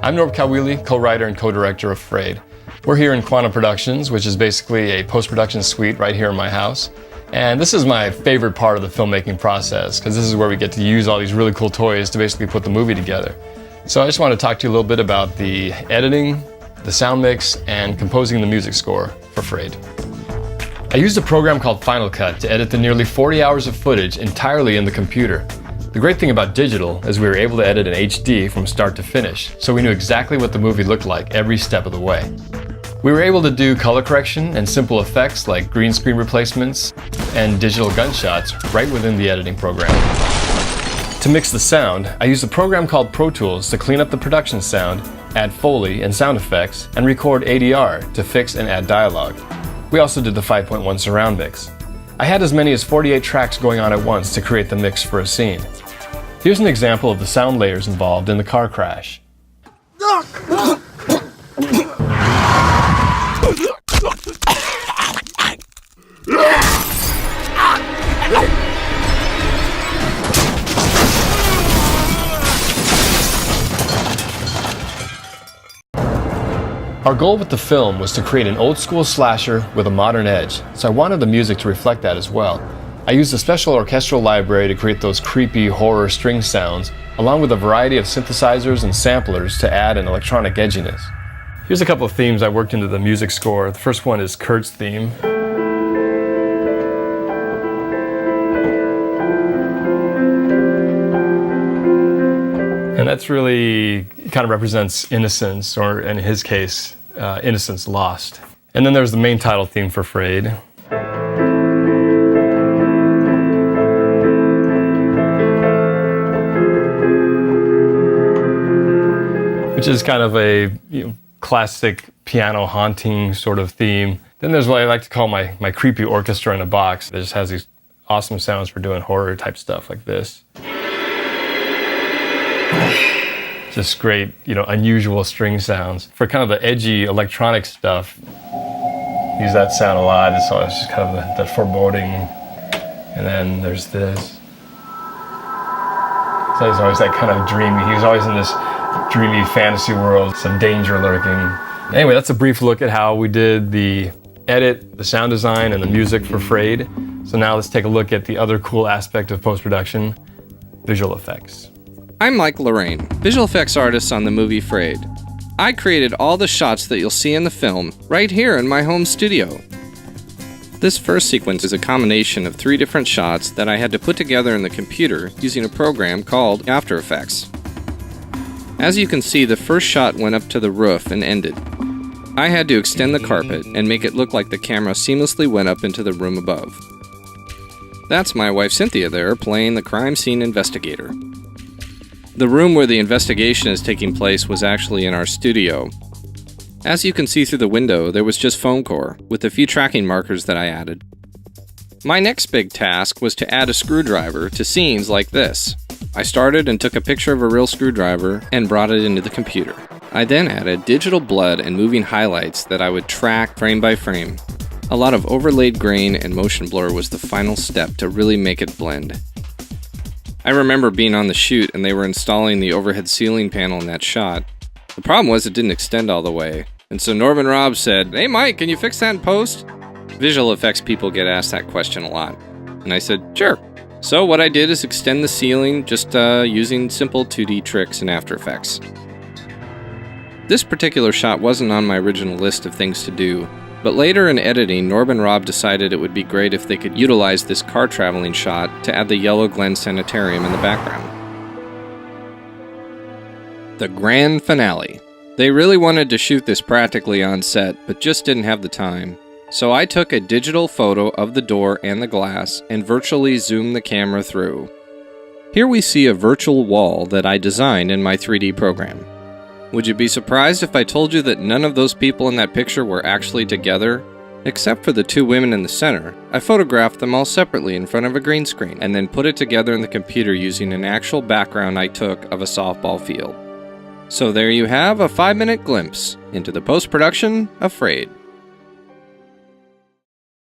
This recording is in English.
I'm Norb Kawili, co-writer and co-director of Frayed. We're here in Quantum Productions, which is basically a post-production suite right here in my house. And this is my favorite part of the filmmaking process, because this is where we get to use all these really cool toys to basically put the movie together. So I just want to talk to you a little bit about the editing, the sound mix, and composing the music score for Frayed. I used a program called Final Cut to edit the nearly 40 hours of footage entirely in the computer. The great thing about digital is we were able to edit in HD from start to finish, so we knew exactly what the movie looked like every step of the way. We were able to do color correction and simple effects like green screen replacements and digital gunshots right within the editing program. To mix the sound, I used a program called Pro Tools to clean up the production sound, add Foley and sound effects, and record ADR to fix and add dialogue. We also did the 5.1 surround mix. I had as many as 48 tracks going on at once to create the mix for a scene. Here's an example of the sound layers involved in the car crash. Our goal with the film was to create an old-school slasher with a modern edge, so I wanted the music to reflect that as well. I used a special orchestral library to create those creepy horror string sounds, along with a variety of synthesizers and samplers to add an electronic edginess. Here's a couple of themes I worked into the music score. The first one is Kurt's theme. And that's really kind of represents innocence, or in his case, innocence lost. And then there's the main title theme for Frayed. Which is kind of a classic piano haunting sort of theme. Then there's what I like to call my creepy orchestra in a box. It just has these awesome sounds for doing horror type stuff like this. Just great, unusual string sounds. For kind of the edgy electronic stuff, use that sound a lot. It's just kind of that foreboding. And then there's this. So he's always that kind of dreamy. He's always in this dreamy fantasy world, some danger lurking. Anyway, that's a brief look at how we did the edit, the sound design, and the music for Frayed. So now let's take a look at the other cool aspect of post-production, visual effects. I'm Mike Lorraine, visual effects artist on the movie Frayed. I created all the shots that you'll see in the film right here in my home studio. This first sequence is a combination of 3 different shots that I had to put together in the computer using a program called After Effects. As you can see, the first shot went up to the roof and ended. I had to extend the carpet and make it look like the camera seamlessly went up into the room above. That's my wife Cynthia there playing the crime scene investigator. The room where the investigation is taking place was actually in our studio. As you can see through the window, there was just foam core, with a few tracking markers that I added. My next big task was to add a screwdriver to scenes like this. I started and took a picture of a real screwdriver and brought it into the computer. I then added digital blood and moving highlights that I would track frame by frame. A lot of overlaid grain and motion blur was the final step to really make it blend. I remember being on the shoot and they were installing the overhead ceiling panel in that shot. The problem was it didn't extend all the way, and so Norb and Rob said, "Hey Mike, can you fix that in post?" Visual effects people get asked that question a lot, and I said, "Sure." So what I did is extend the ceiling just using simple 2D tricks in After Effects. This particular shot wasn't on my original list of things to do, but later in editing, Norb and Rob decided it would be great if they could utilize this car traveling shot to add the Yellow Glen Sanitarium in the background. The grand finale. They really wanted to shoot this practically on set, but just didn't have the time. So I took a digital photo of the door and the glass and virtually zoomed the camera through. Here we see a virtual wall that I designed in my 3D program. Would you be surprised if I told you that none of those people in that picture were actually together? Except for the 2 women in the center. I photographed them all separately in front of a green screen and then put it together in the computer using an actual background I took of a softball field. So there you have a 5-minute glimpse into the post-production of Frayed.